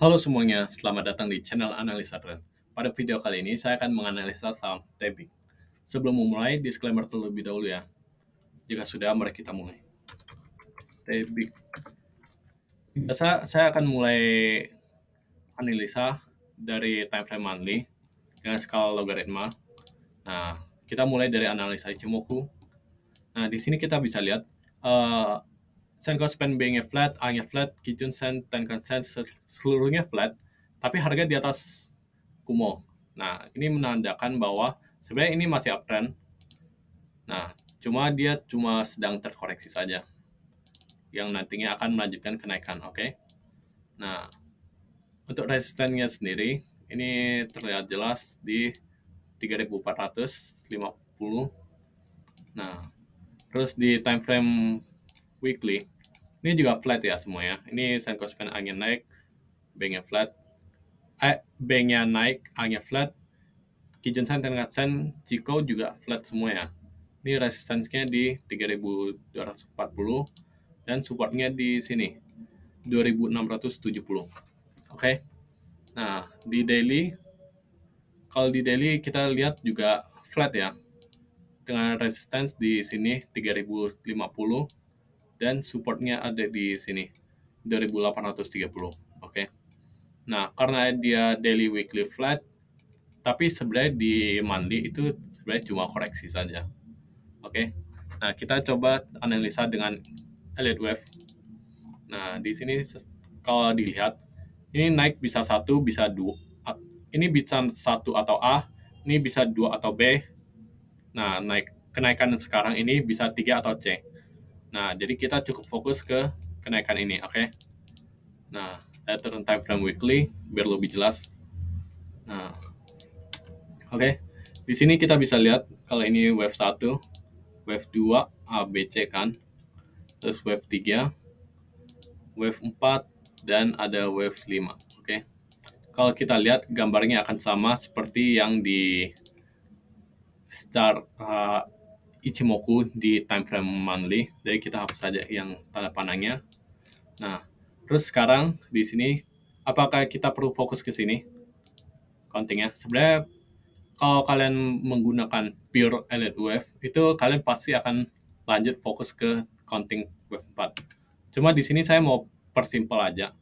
Halo semuanya, selamat datang di channel Analisa Tren. Pada video kali ini, saya akan menganalisa saham Tebing. Sebelum memulai, disclaimer terlebih dahulu ya. Jika sudah, mari kita mulai. Tebing. Saya akan mulai analisa dari time frame monthly dengan skala logaritma. Nah, kita mulai dari analisa Ichimoku. Nah, di sini kita bisa lihat Senko Span being flat, A-nya flat, Kijun Sen, Tenkan Sen seluruhnya flat, tapi harga di atas Kumo. Nah, ini menandakan bahwa sebenarnya ini masih uptrend. Nah, dia cuma sedang terkoreksi saja, yang nantinya akan melanjutkan kenaikan, oke? Nah, untuk resistennya sendiri, ini terlihat jelas di 3450. Nah, terus di time frame weekly, ini juga flat ya semuanya. Ini Senko Span angin naik, B-nya flat, B-nya naik, A-nya flat, Kijun Sen, Tenkan Sen, Chikou juga flat semua ya. Ini resistensinya di 3240 dan supportnya di sini 2670. Oke. Nah, di daily, kalau di daily kita lihat juga flat ya. Dengan resistance di sini 3050 dan supportnya ada di sini 2830. Oke. Nah, karena dia daily weekly flat, tapi sebenarnya di monthly itu sebenarnya cuma koreksi saja. Oke. Nah, kita coba analisa dengan Elliott Wave. Nah, di sini kalau dilihat, ini naik bisa satu, bisa dua. Ini bisa satu atau A, ini bisa dua atau B. Nah, kenaikan sekarang ini bisa tiga atau C. Nah, jadi kita cukup fokus ke kenaikan ini, oke? Nah, saya turun time frame weekly biar lebih jelas. Nah, oke. Di sini kita bisa lihat kalau ini wave 1, wave 2, A, B, C kan. Terus wave 3, wave 4, dan ada wave 5. Oke. Kalau kita lihat gambarnya akan sama seperti yang di Ichimoku di time frame monthly. Jadi kita hapus saja yang tanda panahnya. Nah, terus sekarang di sini apakah kita perlu fokus ke sini? Countingnya. Sebenarnya kalau kalian menggunakan pure Elliott Wave, itu kalian pasti akan lanjut fokus ke counting wave 4. Cuma di sini saya mau persimpel aja.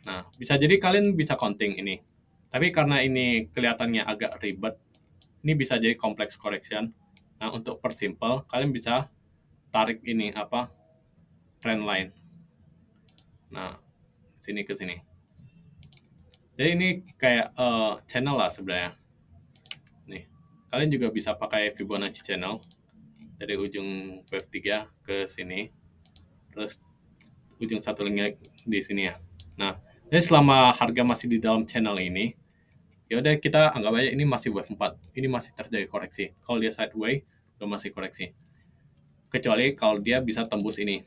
Nah, bisa jadi kalian bisa counting ini. Tapi karena ini kelihatannya agak ribet, ini bisa jadi complex correction. Nah, untuk persimpel, kalian bisa tarik ini trend line. Nah, sini ke sini. Jadi ini kayak channel lah sebenarnya. Nih, kalian juga bisa pakai Fibonacci channel dari ujung wave 3 ke sini. Terus ujung satu linknya di sini ya. Nah, jadi selama harga masih di dalam channel ini, ya udah kita anggap aja ini masih wave 4. Ini masih terjadi koreksi. Kalau dia sideways, udah masih koreksi. Kecuali kalau dia bisa tembus ini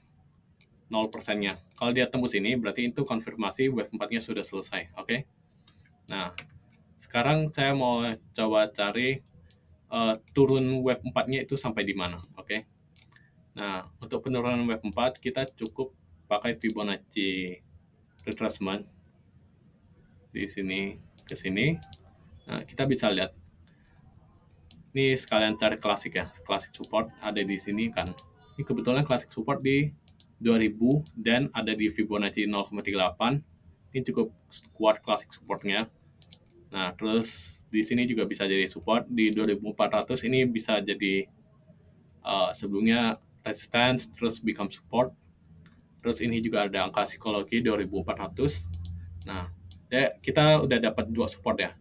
0%-nya. Kalau dia tembus ini berarti itu konfirmasi wave 4-nya sudah selesai, oke? Nah, sekarang saya mau coba cari turun wave 4-nya itu sampai di mana, oke? Nah, untuk penurunan wave 4 kita cukup pakai Fibonacci retracement di sini ke sini. Nah, kita bisa lihat ini sekalian cari klasik ya, klasik support ada di sini kan. Ini kebetulan klasik support di 2000 dan ada di Fibonacci 0,38. Ini cukup kuat klasik supportnya. Nah, terus di sini juga bisa jadi support di 2400. Ini bisa jadi sebelumnya resistance terus become support. Terus ini juga ada angka psikologi 2400. Nah, kita udah dapat dua support ya.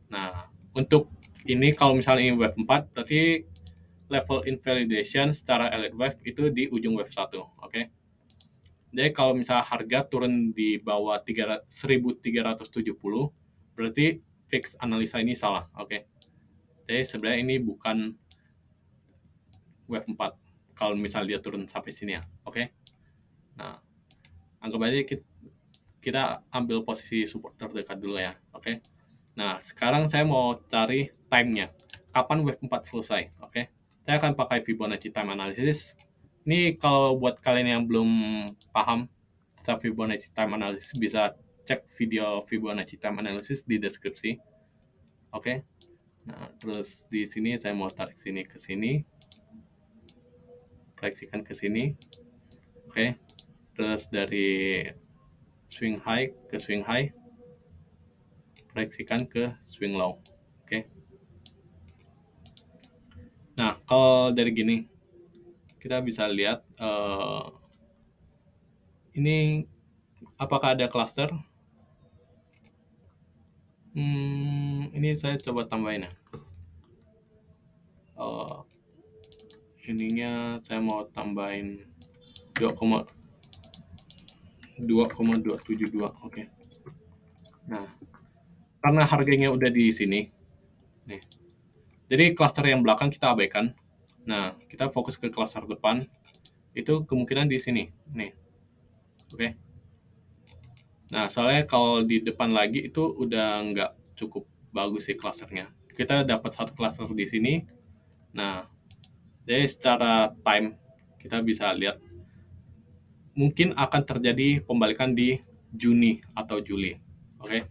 Nah, untuk ini kalau misalnya ini wave 4 berarti level invalidation secara Elliott Wave itu di ujung wave 1, oke? Jadi kalau misalnya harga turun di bawah 1370 berarti fix analisa ini salah, oke? Jadi sebenarnya ini bukan wave 4 kalau misalnya dia turun sampai sini ya, oke? Nah, anggap aja kita ambil posisi support terdekat dulu ya, oke? Nah, sekarang saya mau cari time-nya. Kapan wave 4 selesai, oke? Saya akan pakai Fibonacci time analysis. Ini kalau buat kalian yang belum paham tentang Fibonacci time analysis bisa cek video Fibonacci time analysis di deskripsi. Oke. Nah, terus di sini saya mau tarik sini ke sini. Proyeksikan ke sini. Oke. Terus dari swing high ke swing high. Proyeksikan ke swing low. Oke. Nah, kalau dari gini kita bisa lihat ini apakah ada cluster? Ini saya coba tambahin ya. Ininya saya mau tambahin 2,272. Oke. Nah, karena harganya udah di sini. Nih. Jadi cluster yang belakang kita abaikan. Nah, kita fokus ke cluster depan. Itu kemungkinan di sini. Nih. Oke. Nah, soalnya kalau di depan lagi itu udah nggak cukup bagus sih clusternya. Kita dapat satu cluster di sini. Nah, jadi secara time kita bisa lihat mungkin akan terjadi pembalikan di Juni atau Juli. Oke.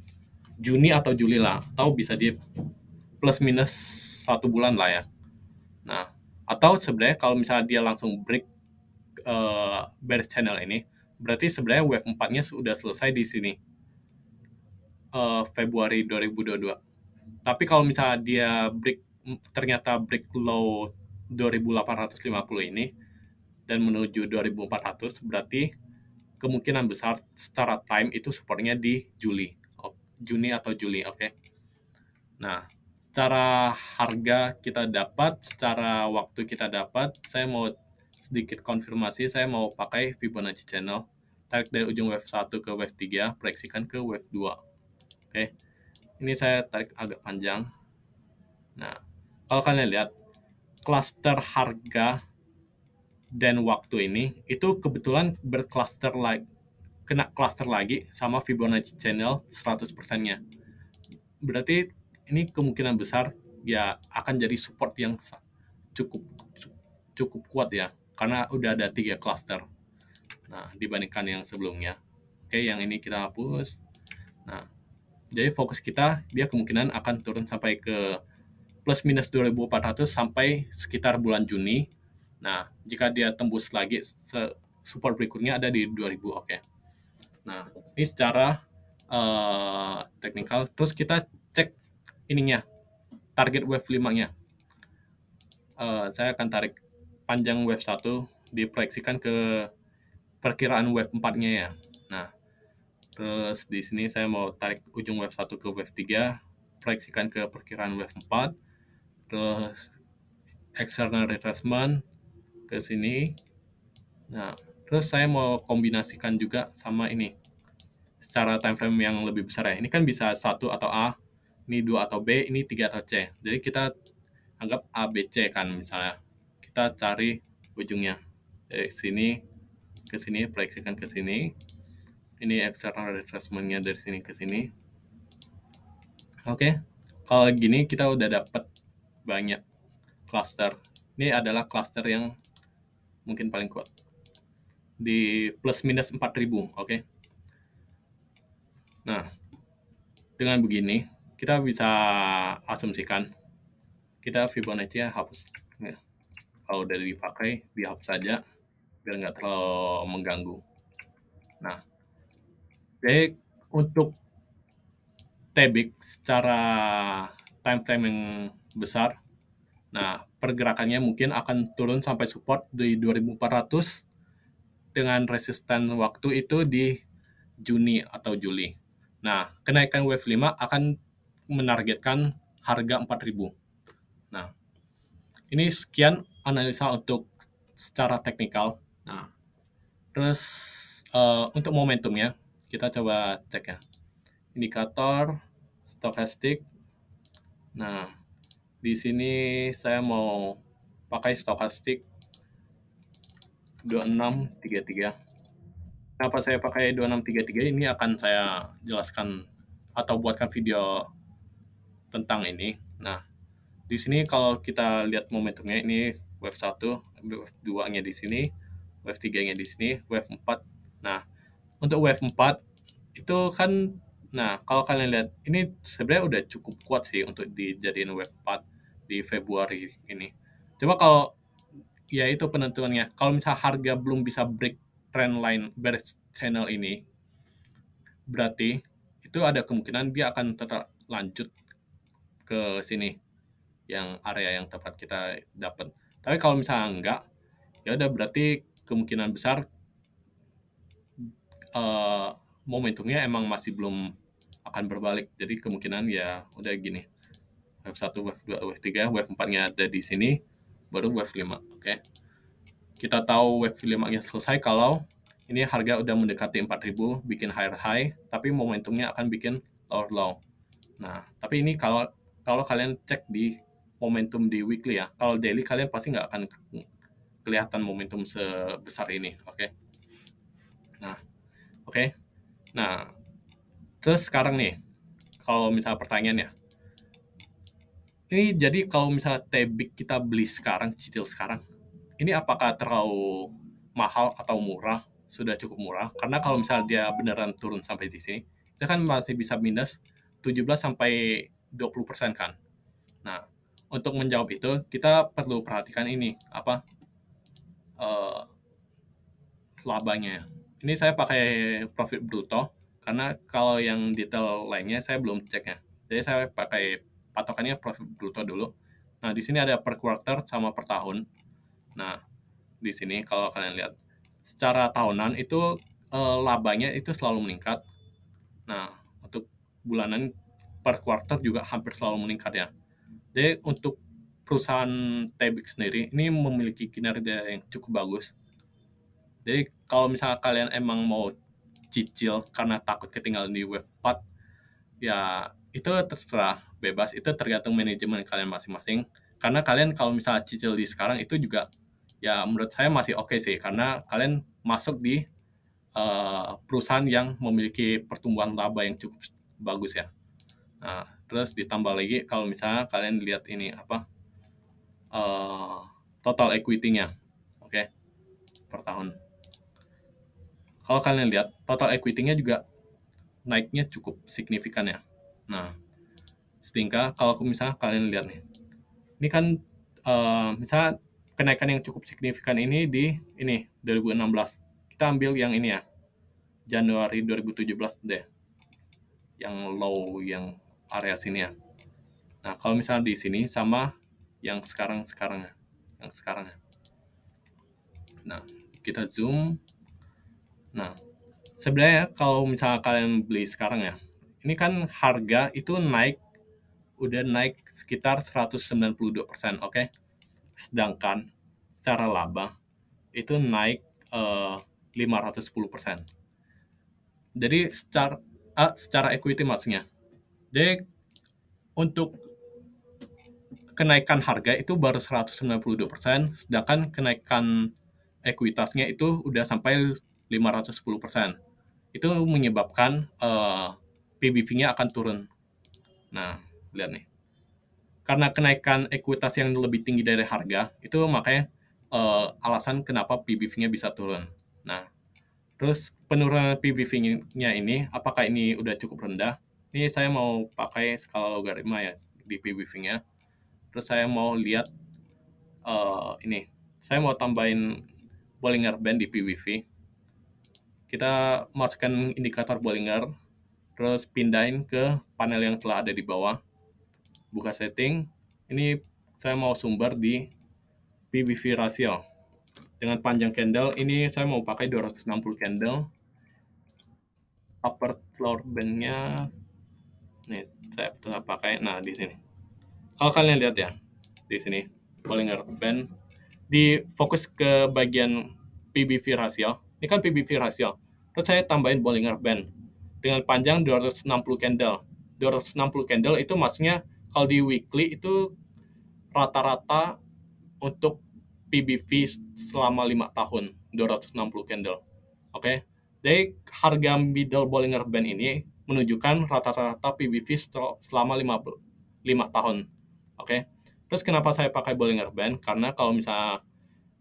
Juni atau Juli lah, atau bisa di plus minus 1 bulan lah ya. Nah, atau sebenarnya kalau misalnya dia langsung break bearish channel ini, berarti sebenarnya wave 4-nya sudah selesai di sini. Februari 2022. Tapi kalau misalnya dia ternyata break low 2850 ini dan menuju 2400, berarti kemungkinan besar secara time itu supportnya di Juni atau Juli. Oke. Nah, secara harga kita dapat, secara waktu kita dapat, saya mau sedikit konfirmasi, saya mau pakai Fibonacci channel, tarik dari ujung wave 1 ke wave 3, proyeksikan ke wave 2. Oke. Ini saya tarik agak panjang. Nah, kalau kalian lihat, cluster harga dan waktu ini itu kebetulan bercluster lagi, kena cluster lagi sama Fibonacci channel 100%-nya. Berarti ini kemungkinan besar ya akan jadi support yang cukup kuat ya, karena udah ada 3 cluster. Nah, dibandingkan yang sebelumnya. Oke, yang ini kita hapus. Nah, jadi fokus kita dia kemungkinan akan turun sampai ke plus minus 2400 sampai sekitar bulan Juni. Nah, jika dia tembus lagi, support berikutnya ada di 2000. Oke. Nah, ini secara teknikal. Terus kita cek ininya, target wave 5-nya. Saya akan tarik panjang wave 1, diproyeksikan ke perkiraan wave 4-nya ya. Nah, terus di sini saya mau tarik ujung wave 1 ke wave 3, proyeksikan ke perkiraan wave 4, terus external retracement ke sini. Nah, terus saya mau kombinasikan juga sama ini, secara time frame yang lebih besar ya. Ini kan bisa 1 atau A, ini 2 atau B, ini 3 atau C. Jadi kita anggap A, B, C kan misalnya. Kita cari ujungnya. Dari sini ke sini, proyeksikan ke sini. Ini external retracement-nya dari sini ke sini. Oke. Kalau gini kita udah dapat banyak cluster. Ini adalah cluster yang mungkin paling kuat. Di plus minus 4000, oke. Nah, dengan begini kita bisa asumsikan kita Fibonacci hapus. Ya. Kalau udah dipakai, dihapus saja biar nggak terlalu mengganggu. Nah, jadi untuk TBIC secara time frame yang besar, nah pergerakannya mungkin akan turun sampai support di 2400 dengan resisten waktu itu di Juni atau Juli. Nah, kenaikan wave 5 akan menargetkan harga 4000. Nah, ini sekian analisa untuk secara teknikal. Nah, terus untuk momentumnya kita coba cek ya. Indikator stokastik. Nah, di sini saya mau pakai stokastik 2633. Kenapa saya pakai 2633 ini akan saya jelaskan atau buatkan video tentang ini. Nah, di sini kalau kita lihat momentumnya ini wave 1, wave 2-nya di sini, wave 3-nya di sini, wave 4. Nah, untuk wave 4 itu kan, nah kalau kalian lihat ini sebenarnya udah cukup kuat sih untuk dijadiin web 4 di Februari ini. Coba kalau ya itu penentuannya. Kalau misal harga belum bisa break trend line bearish channel ini, berarti itu ada kemungkinan dia akan tetap lanjut ke sini, yang area yang tempat kita dapat. Tapi kalau misalnya enggak, ya udah berarti kemungkinan besar eh, momentumnya emang masih belum akan berbalik. Jadi kemungkinan ya udah gini. Wave 1, wave 2, wave 3, wave 4-nya ada di sini, baru wave 5. Oke. Kita tahu wave 5-nya selesai kalau ini harga udah mendekati 4.000, bikin higher high, tapi momentumnya akan bikin lower low. Nah, tapi ini kalau kalau kalian cek di momentum di weekly ya. Kalau daily kalian pasti nggak akan kelihatan momentum sebesar ini. Oke. Nah, oke. Nah, terus sekarang nih, kalau misal pertanyaannya, ini jadi kalau misalnya Tebik kita beli sekarang, cicil sekarang, ini apakah terlalu mahal atau murah? Sudah cukup murah. Karena kalau misalnya dia beneran turun sampai di sini, itu kan masih bisa minus 17 sampai 20% kan. Nah, untuk menjawab itu kita perlu perhatikan ini apa eh, labanya. Ini saya pakai profit bruto karena kalau yang detail lainnya saya belum cek ya. Jadi saya pakai patokannya profit bruto dulu. Nah, di sini ada per quarter sama per tahun. Nah, di sini kalau kalian lihat secara tahunan itu labanya itu selalu meningkat. Nah, untuk bulanan per quarter juga hampir selalu meningkat ya. Jadi untuk perusahaan Tebik sendiri ini memiliki kinerja yang cukup bagus. Jadi kalau misalnya kalian emang mau cicil karena takut ketinggalan di web 4, ya itu terserah, bebas. Itu tergantung manajemen kalian masing-masing. Karena kalian kalau misalnya cicil di sekarang itu juga ya menurut saya masih oke sih. Karena kalian masuk di perusahaan yang memiliki pertumbuhan laba yang cukup bagus ya. Nah, terus ditambah lagi kalau misalnya kalian lihat ini apa total equity-nya, oke, per tahun. Kalau kalian lihat total equity-nya juga naiknya cukup signifikan ya. Nah, sehingga kalau misalnya kalian lihat nih, ini kan misalnya kenaikan yang cukup signifikan ini di ini 2016. Kita ambil yang ini ya, Januari 2017 deh, yang low yang area sini ya. Nah, kalau misalnya di sini sama yang sekarang ya, yang sekarang ya. Nah, kita zoom. Nah, sebenarnya kalau misalnya kalian beli sekarang ya, ini kan harga itu udah naik sekitar 192%, oke? Sedangkan secara laba itu naik 510%. Jadi secara equity maksudnya. Jadi untuk kenaikan harga itu baru 192%, sedangkan kenaikan ekuitasnya itu udah sampai 510%. Itu menyebabkan PBV-nya akan turun. Nah, lihat nih. Karena kenaikan ekuitas yang lebih tinggi dari harga, itu makanya alasan kenapa PBV-nya bisa turun. Nah, terus penurunan PBV-nya ini, apakah ini udah cukup rendah? Ini saya mau pakai skala logaritma ya di PBV-nya. Terus saya mau lihat ini. Saya mau tambahin Bollinger Band di PBV. Kita masukkan indikator Bollinger, terus pindahin ke panel yang telah ada di bawah. Buka setting. Ini saya mau sumber di PBV ratio. Dengan panjang candle, ini saya mau pakai 260 candle. Upper lower band-nya nih saya tetap pakai. Nah, di sini. Kalau kalian lihat ya, di sini Bollinger Band di fokus ke bagian PBV ratio. Ini kan PBV ratio. Terus saya tambahin Bollinger Band dengan panjang 260 candle. 260 candle itu maksudnya kalau di weekly itu rata-rata untuk PBV selama 5 tahun 260 candle. Oke. Jadi harga middle Bollinger Band ini menunjukkan rata-rata PBV selama 5 tahun. Oke. Terus kenapa saya pakai Bollinger Band? Karena kalau misalnya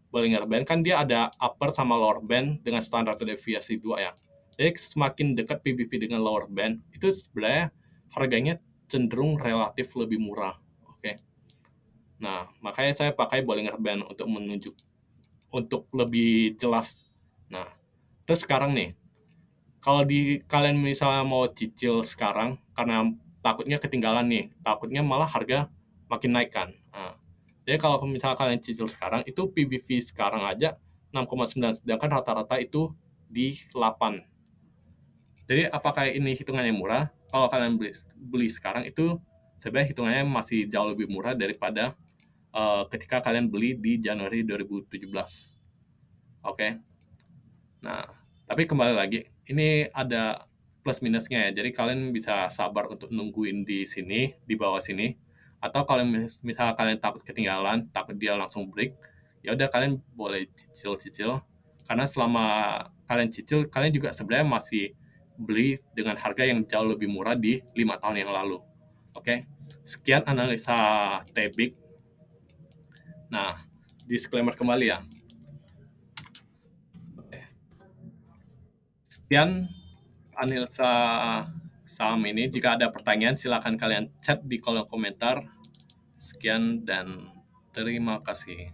Bollinger Band kan dia ada upper sama lower band dengan standar deviasi 2 ya. Jadi semakin dekat PBV dengan lower band, itu sebenarnya harganya cenderung relatif lebih murah. Oke. Nah, makanya saya pakai Bollinger Band untuk lebih jelas. Nah, terus sekarang nih, kalau kalian misalnya mau cicil sekarang karena takutnya ketinggalan nih, takutnya malah harga makin naik kan. Nah, jadi kalau misalnya kalian cicil sekarang itu PBV sekarang aja 6,9, sedangkan rata-rata itu di 8. Jadi apakah ini hitungannya murah? Kalau kalian beli sekarang itu sebenarnya hitungannya masih jauh lebih murah daripada ketika kalian beli di Januari 2017. Oke. Nah, tapi kembali lagi, ini ada plus minusnya ya. Jadi kalian bisa sabar untuk nungguin di sini, di bawah sini. Atau kalau misalnya kalian takut ketinggalan, takut dia langsung break, ya udah kalian boleh cicil-cicil. Karena selama kalian cicil, kalian juga sebenarnya masih beli dengan harga yang jauh lebih murah di 5 tahun yang lalu. Oke. Sekian analisa Tebik. Nah, disclaimer kembali ya. Sekian analisa saham ini. Jika ada pertanyaan, silakan kalian chat di kolom komentar. Sekian dan terima kasih.